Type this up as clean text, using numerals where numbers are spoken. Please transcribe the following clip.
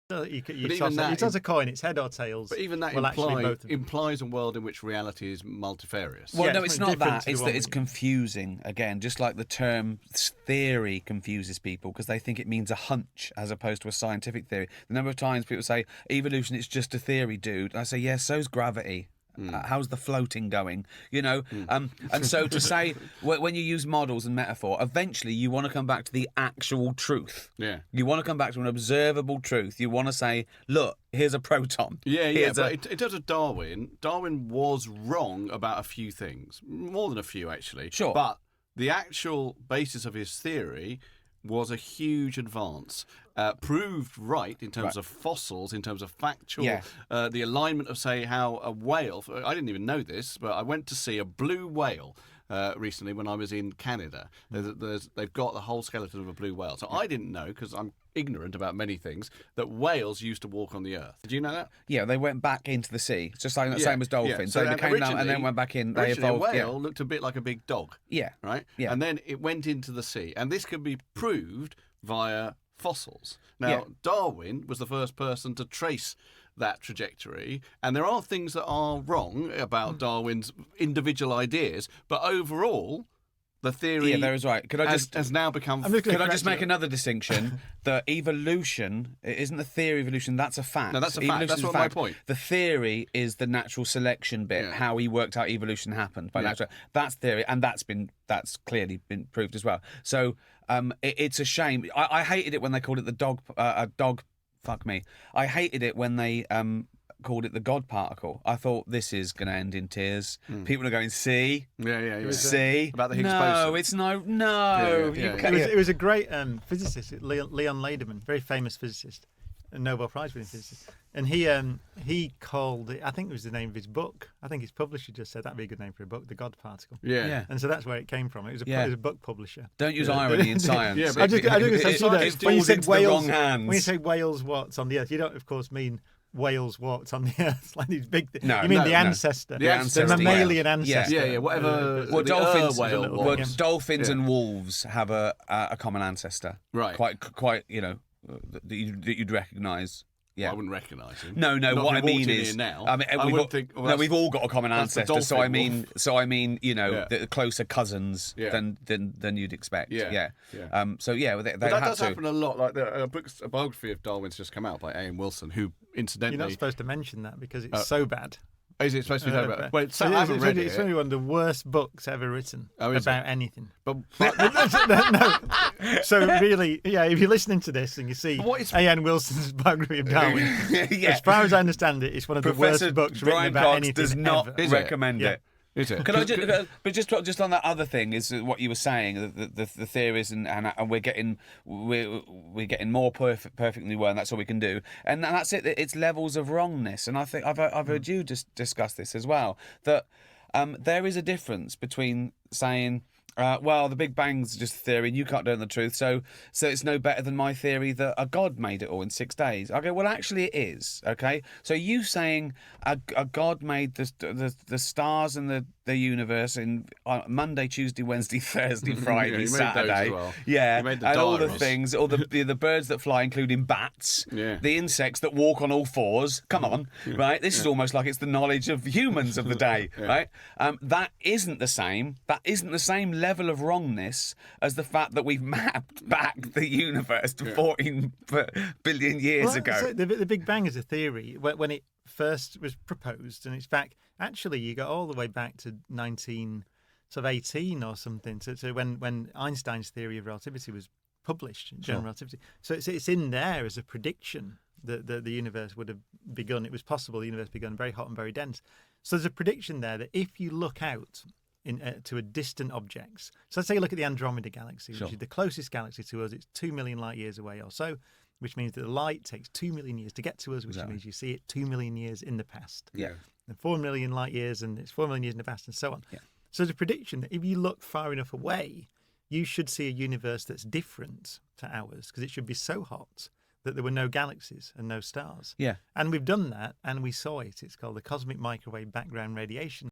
You toss a coin, it's head or tails. But even that implies a world in which reality is multifarious. Well, no, it's not that. It's that it's confusing, again, just like the term theory confuses people because they think it means a hunch as opposed to a scientific theory. The number of times people say, evolution, it's just a theory, dude. And I say, yeah, so's gravity. How's the floating going? And so to say, when you use models and metaphor, eventually you want to come back to the actual truth. Yeah. You want to come back to an observable truth. You want to say, look, here's a proton. Yeah. But in terms of Darwin was wrong about a few things. More than a few, actually. Sure. But the actual basis of his theory was a huge advance. Proved right in terms of fossils, in terms of factual, the alignment of, say, how a whale, I didn't even know this, but I went to see a blue whale recently when I was in Canada. They've got the whole skeleton of a blue whale. So I didn't know, because I'm ignorant about many things, that whales used to walk on the earth. Did you know that? Yeah, they went back into the sea. It's just like the same as dolphins. So they came down and then went back in. They evolved. A whale looked a bit like a big dog. Yeah. Right? Yeah. And then it went into the sea. And this could be proved via fossils. Now, Darwin was the first person to trace that trajectory, and there are things that are wrong about Darwin's individual ideas, but overall, the theory there is right. Has now become... Could I just make another distinction? That evolution isn't a theory of evolution, that's a fact. No, that's a fact. That's my point. The theory is the natural selection bit, how he worked out evolution happened. By natural, that's theory, and that's clearly been proved as well. So it's a shame. I hated it when they called it the dog. Fuck me. I hated it when they called it the God particle. I thought this is going to end in tears. People are going, see? See? About the Higgs boson. No, it's no. It was a great physicist, Leon Lederman, very famous physicist, a Nobel Prize winning physicist. And he called it, I think it was the name of his book. I think his publisher just said that'd be a good name for a book, The God Particle. Yeah. And so that's where it came from. It was a book publisher. Don't use irony in science. Yeah, but when you say Wales, when you say Wales walked on the earth, you don't, of course, mean Wales walked on the earth, like these big things. No, you mean the ancestor, the mammalian ancestor. Yeah, whatever. Dolphins and wolves have a common ancestor, right? Quite, that you'd recognise. Yeah. I wouldn't recognise him. No. Not what I mean is, now. We've all got a common ancestor. So I mean, the closer cousins than you'd expect. Yeah. They but that does happen a lot. Like a biography of Darwin's just come out by A.M. Wilson, who incidentally, you're not supposed to mention that because it's so bad. Is it supposed to be so bad? Well, I haven't read it. It's really one of the worst books ever written about anything. But no. So really, if you're listening to this and you see A.N. Wilson's biography of Darwin, as far as I understand it, it's one of the worst books written about anything. Does not recommend it. Is it? Can I just on that other thing is what you were saying, the theories and we're getting more perfectly well, and that's all we can do, and that's it. It's levels of wrongness, and I think I've heard you just discuss this as well. That there is a difference between saying, the Big Bang's just a theory and you can't learn the truth, so it's no better than my theory that a god made it all in 6 days. I go, well, actually it is, okay? So you saying a god made the stars and the universe in Monday, Tuesday, Wednesday, Thursday, Friday, Saturday. Well. Yeah, and all the things, all the birds that fly, including bats, the insects that walk on all fours. Come on, right? This is almost like it's the knowledge of humans of the day, right? That isn't the same. That isn't the same level of wrongness as the fact that we've mapped back the universe to 14 billion years ago. So the Big Bang is a theory when it first was proposed, and it's back. Actually, you go all the way back to 1918 or something. So when Einstein's theory of relativity was published, general relativity. So it's in there as a prediction that the universe would have begun. It was possible the universe begun very hot and very dense. So there's a prediction there that if you look out to a distant objects. So let's take a look at the Andromeda Galaxy, which is the closest galaxy to us. It's 2 million light years away or so, which means that the light takes 2 million years to get to us, which means you see it 2 million years in the past. Yeah. And 4 million light years, and it's 4 million years in the past, and so on. Yeah. So there's a prediction that if you look far enough away, you should see a universe that's different to ours, because it should be so hot that there were no galaxies and no stars. Yeah. And we've done that, and we saw it. It's called the cosmic microwave background radiation.